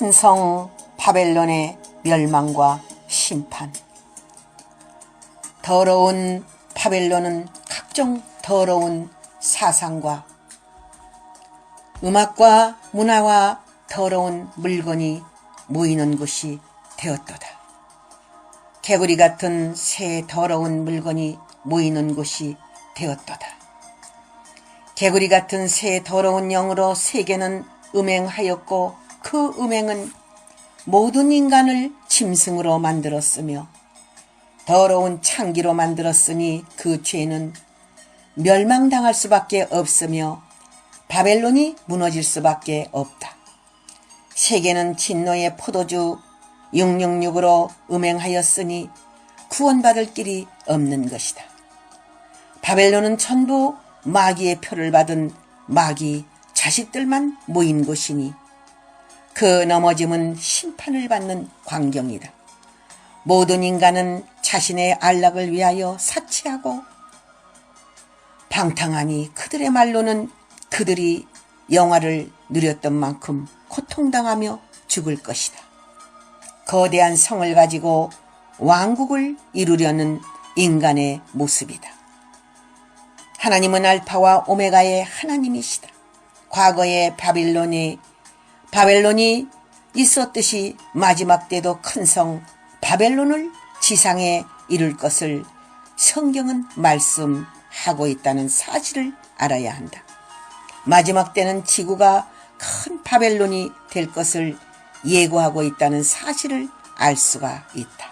큰 성 바벨론의 멸망과 심판. 더러운 바벨론은 각종 더러운 사상과 음악과 문화와 더러운 물건이 모이는 곳이 되었도다. 개구리 같은 새 더러운 물건이 모이는 곳이 되었도다. 개구리 같은 새 더러운 영으로 세계는 음행하였고 그 음행은 모든 인간을 짐승으로 만들었으며 더러운 창기로 만들었으니 그 죄는 멸망당할 수밖에 없으며 바벨론이 무너질 수밖에 없다. 세계는 진노의 포도주 666으로 음행하였으니 구원받을 길이 없는 것이다. 바벨론은 전부 마귀의 표를 받은 마귀 자식들만 모인 곳이니 그 넘어짐은 심판을 받는 광경이다. 모든 인간은 자신의 안락을 위하여 사치하고 방탕하니 그들의 말로는 그들이 영화를 누렸던 만큼 고통당하며 죽을 것이다. 거대한 성을 가지고 왕국을 이루려는 인간의 모습이다. 하나님은 알파와 오메가의 하나님이시다. 과거의 바벨론이 있었듯이 마지막 때도 큰 성 바벨론을 지상에 이룰 것을 성경은 말씀하고 있다는 사실을 알아야 한다. 마지막 때는 지구가 큰 바벨론이 될 것을 예고하고 있다는 사실을 알 수가 있다.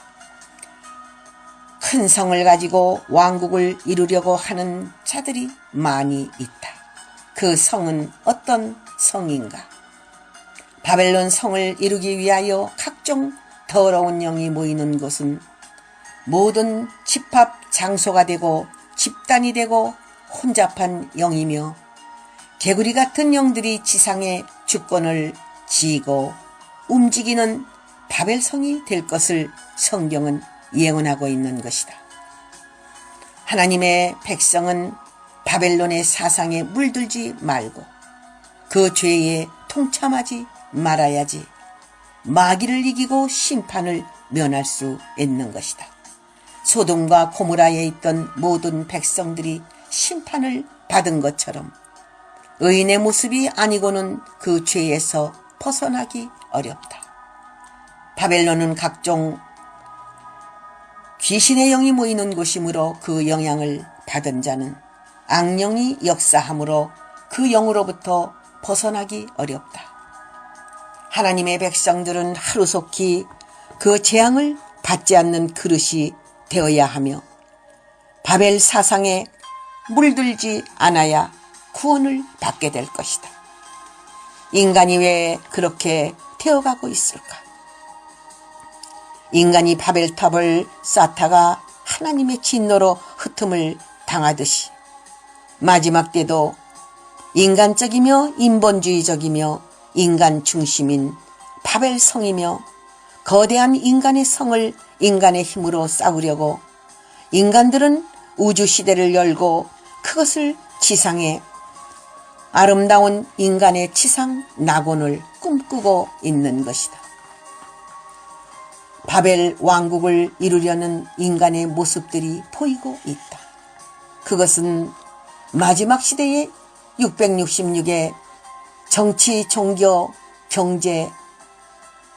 큰 성을 가지고 왕국을 이루려고 하는 자들이 많이 있다. 그 성은 어떤 성인가? 바벨론 성을 이루기 위하여 각종 더러운 영이 모이는 곳은 모든 집합 장소가 되고 집단이 되고 혼잡한 영이며 개구리 같은 영들이 지상의 주권을 쥐고 움직이는 바벨성이 될 것을 성경은 예언하고 있는 것이다. 하나님의 백성은 바벨론의 사상에 물들지 말고 그 죄에 동참하지 말아야지 마귀를 이기고 심판을 면할 수 있는 것이다. 소돔과 고모라에 있던 모든 백성들이 심판을 받은 것처럼 의인의 모습이 아니고는 그 죄에서 벗어나기 어렵다. 바벨론은 각종 귀신의 영이 모이는 곳이므로 그 영향을 받은 자는 악령이 역사하므로 그 영으로부터 벗어나기 어렵다. 하나님의 백성들은 하루속히 그 재앙을 받지 않는 그릇이 되어야 하며 바벨 사상에 물들지 않아야 구원을 받게 될 것이다. 인간이 왜 그렇게 되어가고 있을까? 인간이 바벨탑을 쌓다가 하나님의 진노로 흩음을 당하듯이 마지막 때도 인간적이며 인본주의적이며 인간 중심인 바벨성이며 거대한 인간의 성을 인간의 힘으로 쌓으려고 인간들은 우주시대를 열고 그것을 지상에 아름다운 인간의 지상 낙원을 꿈꾸고 있는 것이다. 바벨 왕국을 이루려는 인간의 모습들이 보이고 있다. 그것은 마지막 시대의 666의 정치, 종교, 경제,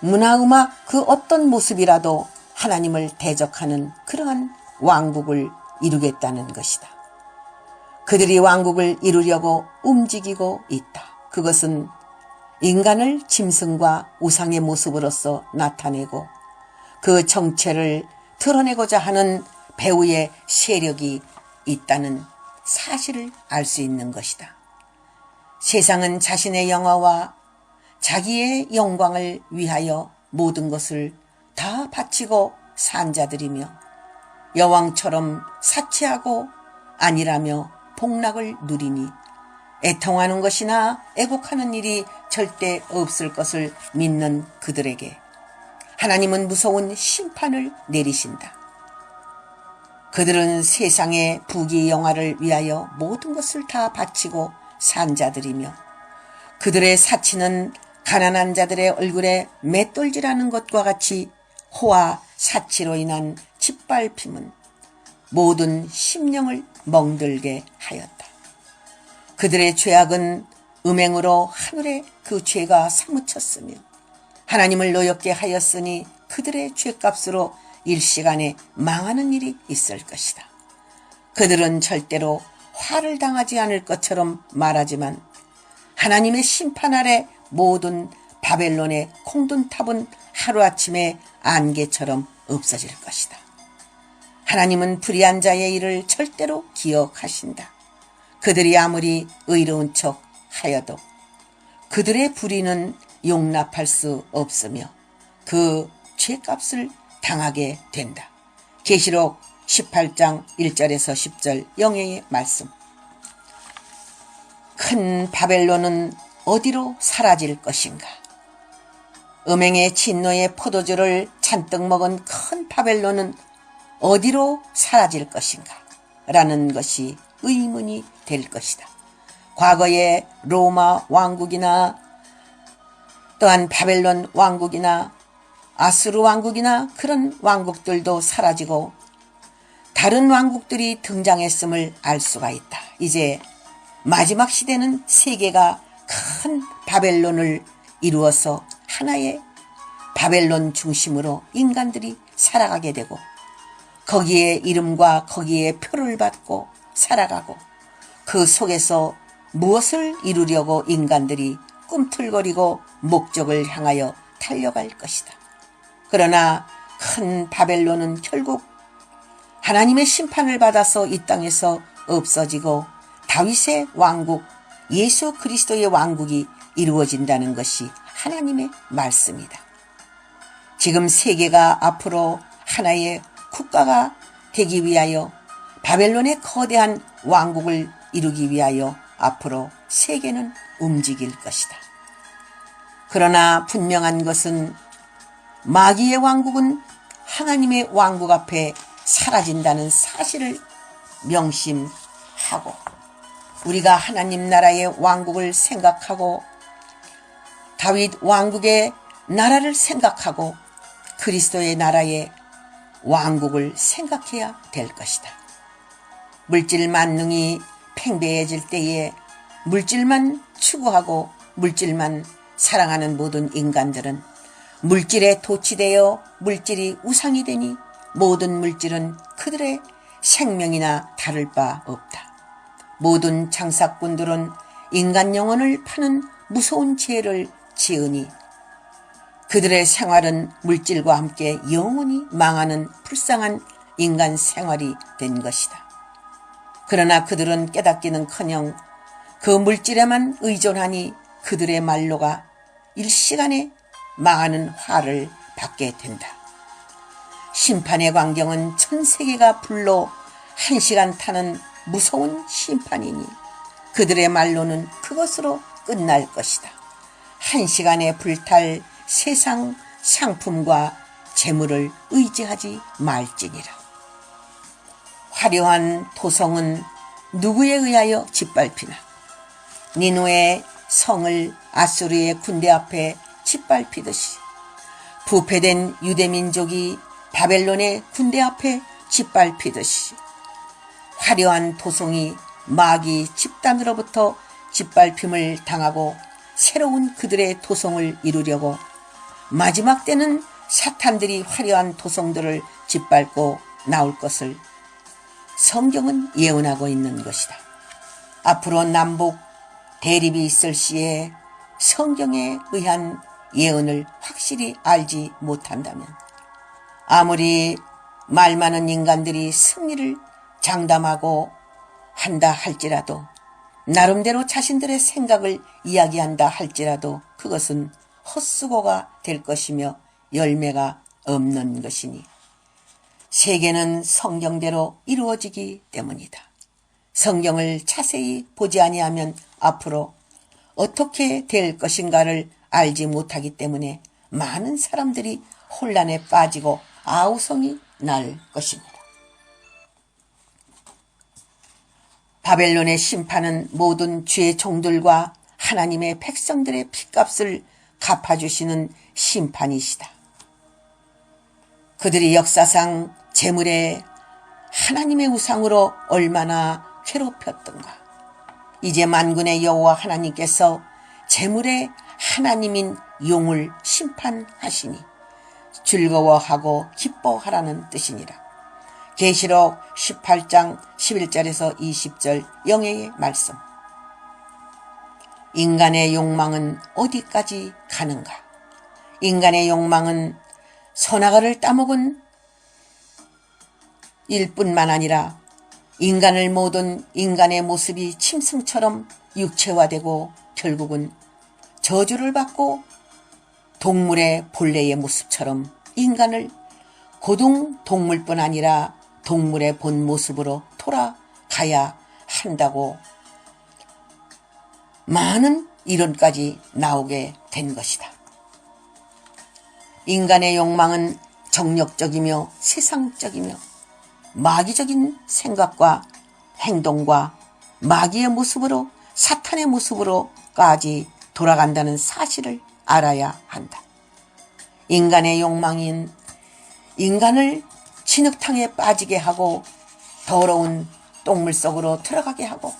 문화, 음악 그 어떤 모습이라도 하나님을 대적하는 그러한 왕국을 이루겠다는 것이다. 그들이 왕국을 이루려고 움직이고 있다. 그것은 인간을 짐승과 우상의 모습으로서 나타내고 그 정체를 드러내고자 하는 배후의 세력이 있다는 사실을 알 수 있는 것이다. 세상은 자신의 영화와 자기의 영광을 위하여 모든 것을 다 바치고 산 자들이며 여왕처럼 사치하고 아니라며 복락을 누리니 애통하는 것이나 애곡하는 일이 절대 없을 것을 믿는 그들에게 하나님은 무서운 심판을 내리신다. 그들은 세상의 부귀 영화를 위하여 모든 것을 다 바치고 산 자들이며 그들의 사치는 가난한 자들의 얼굴에 맷돌질하는 것과 같이 호와 사치로 인한 짓밟힘은 모든 심령을 멍들게 하였다. 그들의 죄악은 음행으로 하늘에 그 죄가 사무쳤으며 하나님을 노엽게 하였으니 그들의 죄값으로 일시간에 망하는 일이 있을 것이다. 그들은 절대로 화를 당하지 않을 것처럼 말하지만 하나님의 심판 아래 모든 바벨론의 콩둔탑은 하루아침에 안개처럼 없어질 것이다. 하나님은 불의한 자의 일을 절대로 기억하신다. 그들이 아무리 의로운 척 하여도 그들의 불의는 용납할 수 없으며 그 죄값을 당하게 된다. 계시록 18장 1절에서 10절 영예의 말씀. 큰 바벨론은 어디로 사라질 것인가? 음행의 진노의 포도주를 잔뜩 먹은 큰 바벨론은 어디로 사라질 것인가? 라는 것이 의문이 될 것이다. 과거의 로마 왕국이나 또한 바벨론 왕국이나 아수르 왕국이나 그런 왕국들도 사라지고 다른 왕국들이 등장했음을 알 수가 있다. 이제 마지막 시대는 세계가 큰 바벨론을 이루어서 하나의 바벨론 중심으로 인간들이 살아가게 되고 거기에 이름과 거기에 표를 받고 살아가고 그 속에서 무엇을 이루려고 인간들이 꿈틀거리고 목적을 향하여 달려갈 것이다. 그러나 큰 바벨론은 결국 하나님의 심판을 받아서 이 땅에서 없어지고 다윗의 왕국, 예수 그리스도의 왕국이 이루어진다는 것이 하나님의 말씀이다. 지금 세계가 앞으로 하나의 국가가 되기 위하여 바벨론의 거대한 왕국을 이루기 위하여 앞으로 세계는 움직일 것이다. 그러나 분명한 것은 마귀의 왕국은 하나님의 왕국 앞에 사라진다는 사실을 명심하고 우리가 하나님 나라의 왕국을 생각하고 다윗 왕국의 나라를 생각하고 그리스도의 나라의 왕국을 생각해야 될 것이다. 물질 만능이 팽배해질 때에 물질만 추구하고 물질만 사랑하는 모든 인간들은 물질에 도취되어 물질이 우상이 되니 모든 물질은 그들의 생명이나 다를 바 없다. 모든 장사꾼들은 인간 영혼을 파는 무서운 죄를 지으니 그들의 생활은 물질과 함께 영원히 망하는 불쌍한 인간 생활이 된 것이다. 그러나 그들은 깨닫기는커녕 그 물질에만 의존하니 그들의 말로가 일시간에 망하는 화를 받게 된다. 심판의 광경은 전 세계가 불로 1시간 타는 무서운 심판이니 그들의 말로는 그것으로 끝날 것이다. 1시간에 불탈 세상 상품과 재물을 의지하지 말지니라. 화려한 도성은 누구에 의하여 짓밟히나? 니누의 성을 아수르의 군대 앞에 짓밟히듯이 부패된 유대민족이 바벨론의 군대 앞에 짓밟히듯이 화려한 도성이 마귀 집단으로부터 짓밟힘을 당하고 새로운 그들의 도성을 이루려고 마지막 때는 사탄들이 화려한 도성들을 짓밟고 나올 것을 성경은 예언하고 있는 것이다. 앞으로 남북 대립이 있을 시에 성경에 의한 예언을 확실히 알지 못한다면 아무리 말 많은 인간들이 승리를 장담하고 한다 할지라도 나름대로 자신들의 생각을 이야기한다 할지라도 그것은 헛수고가 될 것이며 열매가 없는 것이니 세계는 성경대로 이루어지기 때문이다. 성경을 자세히 보지 아니하면 앞으로 어떻게 될 것인가를 알지 못하기 때문에 많은 사람들이 혼란에 빠지고 아우성이 날 것입니다. 바벨론의 심판은 모든 주의 종들과 하나님의 백성들의 핏값을 갚아주시는 심판이시다. 그들이 역사상 재물에 하나님의 우상으로 얼마나 괴롭혔던가. 이제 만군의 여호와 하나님께서 재물의 하나님인 용을 심판하시니 즐거워하고 기뻐하라는 뜻이니라. 계시록 18장 11절에서 20절 영예의 말씀. 인간의 욕망은 어디까지 가는가? 인간의 욕망은 선악과를 따먹은 일뿐만 아니라 인간을 모든 인간의 모습이 짐승처럼 육체화되고 결국은 저주를 받고 동물의 본래의 모습처럼 인간을 고등 동물뿐 아니라 동물의 본 모습으로 돌아가야 한다고 많은 이론까지 나오게 된 것이다. 인간의 욕망은 정력적이며 세상적이며 마귀적인 생각과 행동과 마귀의 모습으로 사탄의 모습으로까지 돌아간다는 사실을 알아야 한다. 인간의 욕망인 인간을 진흙탕에 빠지게 하고 더러운 똥물 속으로 들어가게 하고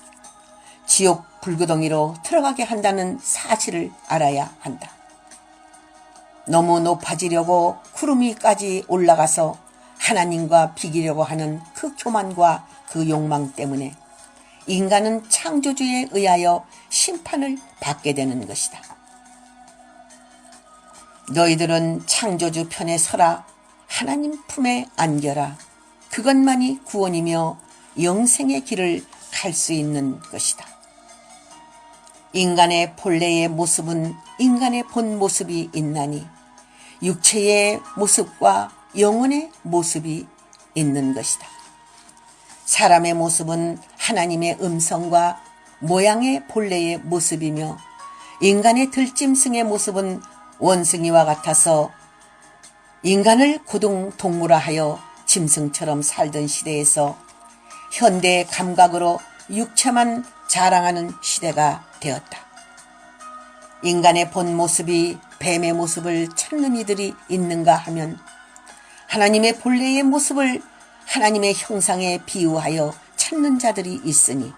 지옥 불구덩이로 들어가게 한다는 사실을 알아야 한다. 너무 높아지려고 구름 위까지 올라가서 하나님과 비기려고 하는 그 교만과 그 욕망 때문에 인간은 창조주에 의하여 심판을 받게 되는 것이다. 너희들은 창조주 편에 서라. 하나님 품에 안겨라. 그것만이 구원이며 영생의 길을 갈 수 있는 것이다. 인간의 본래의 모습은 인간의 본 모습이 있나니 육체의 모습과 영혼의 모습이 있는 것이다. 사람의 모습은 하나님의 음성과 모양의 본래의 모습이며 인간의 들짐승의 모습은 원숭이와 같아서 인간을 고등 동물화하여 짐승처럼 살던 시대에서 현대의 감각으로 육체만 자랑하는 시대가 되었다. 인간의 본 모습이 뱀의 모습을 찾는 이들이 있는가 하면 하나님의 본래의 모습을 하나님의 형상에 비유하여 찾는 자들이 있으니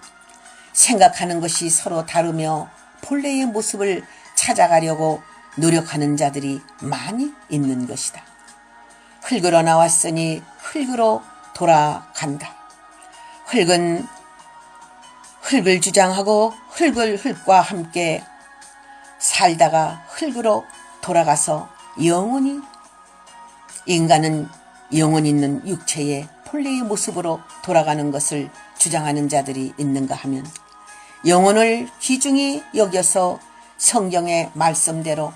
생각하는 것이 서로 다르며 본래의 모습을 찾아가려고 노력하는 자들이 많이 있는 것이다. 흙으로 나왔으니 흙으로 돌아간다. 흙은 흙을 주장하고 흙과 함께 살다가 흙으로 돌아가서 영원히 인간은 영혼 있는 육체의 본래의 모습으로 돌아가는 것을 주장하는 자들이 있는가 하면 영혼을 귀중히 여겨서 성경의 말씀대로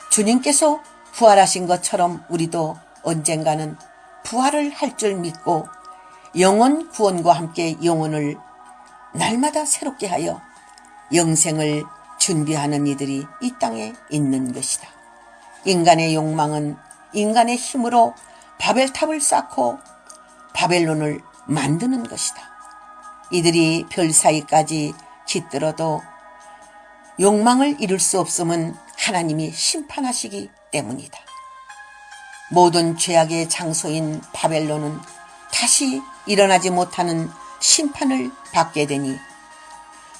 주님께서 부활하신 것처럼 우리도 언젠가는 부활을 할 줄 믿고 영혼 구원과 함께 영혼을 날마다 새롭게 하여 영생을 준비하는 이들이 이 땅에 있는 것이다. 인간의 욕망은 인간의 힘으로 바벨탑을 쌓고 바벨론을 만드는 것이다. 이들이 별 사이까지 깃들어도 욕망을 이룰 수 없음은 하나님이 심판하시기 때문이다. 모든 죄악의 장소인 바벨론은 다시 일어나지 못하는 심판을 받게 되니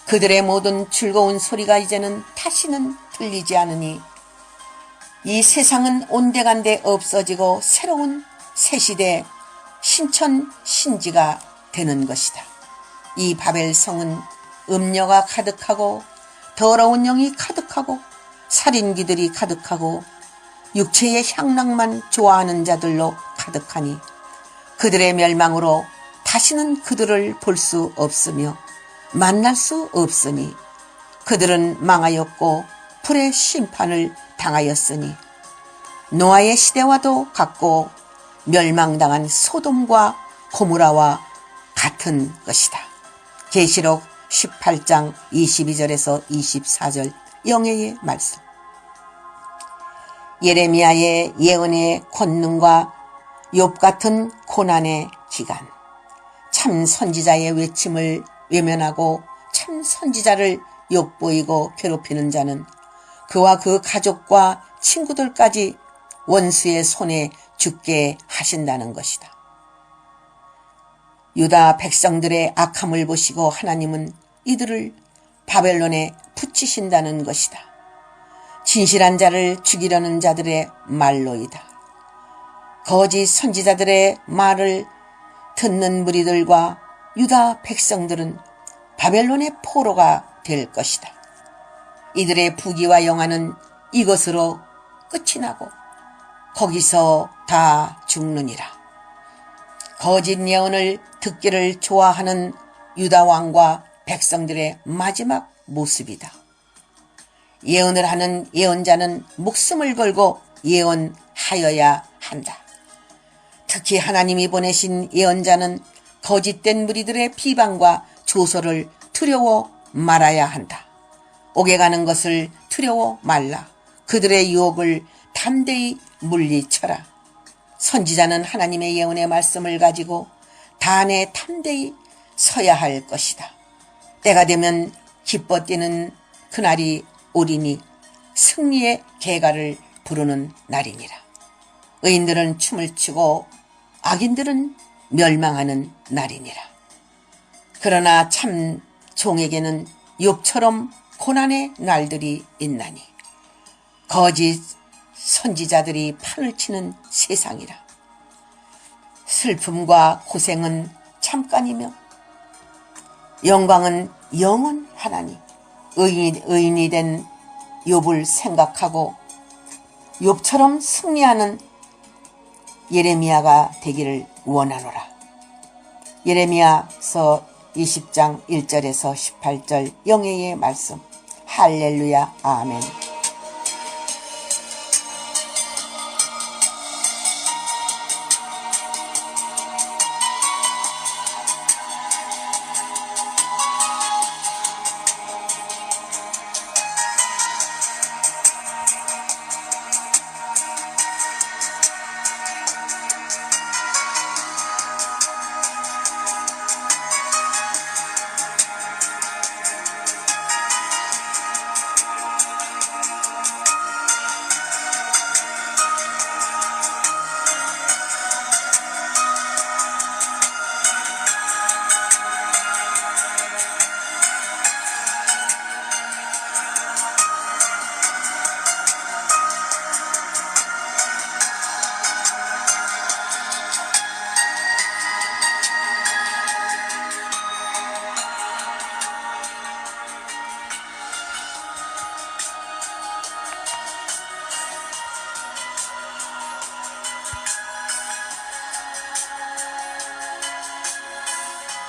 그들의 모든 즐거운 소리가 이제는 다시는 들리지 않으니 이 세상은 온데간데 없어지고 새로운 새시대 신천 신지가 되는 것이다. 이 바벨성은 음녀가 가득하고 더러운 영이 가득하고 살인귀들이 가득하고 육체의 향락만 좋아하는 자들로 가득하니 그들의 멸망으로 다시는 그들을 볼 수 없으며 만날 수 없으니 그들은 망하였고 불의 심판을 당하였으니 노아의 시대와도 같고 멸망당한 소돔과 고모라와 같은 것이다. 계시록 18장 22절에서 24절 영예의 말씀. 예레미야의 예언의 권능과 욥 같은 고난의 기간, 참 선지자의 외침을 외면하고 참 선지자를 욕보이고 괴롭히는 자는 그와 그 가족과 친구들까지 원수의 손에 죽게 하신다는 것이다. 유다 백성들의 악함을 보시고 하나님은 이들을 바벨론에 붙이신다는 것이다. 진실한 자를 죽이려는 자들의 말로이다. 거짓 선지자들의 말을 듣는 무리들과 유다 백성들은 바벨론의 포로가 될 것이다. 이들의 부귀와 영화는 이것으로 끝이 나고 거기서 다 죽느니라. 거짓 예언을 듣기를 좋아하는 유다 왕과 백성들의 마지막 모습이다. 예언을 하는 예언자는 목숨을 걸고 예언하여야 한다. 특히 하나님이 보내신 예언자는 거짓된 무리들의 비방과 조소를 두려워 말아야 한다. 옥에 가는 것을 두려워 말라. 그들의 유혹을 담대히 물리쳐라. 선지자는 하나님의 예언의 말씀을 가지고 단에 담대히 서야 할 것이다. 때가 되면 기뻐 뛰는 그날이 오리니 승리의 개가를 부르는 날이니라. 의인들은 춤을 추고 악인들은 멸망하는 날이니라. 그러나 참 종에게는 욥처럼 고난의 날들이 있나니 거짓 선지자들이 판을 치는 세상이라. 슬픔과 고생은 잠깐이며 영광은 영원하나니 의인이 된 욥을 생각하고 욥처럼 승리하는 예레미야가 되기를 원하노라. 예레미야서 20장 1절에서 18절 영예의 말씀. 할렐루야 아멘.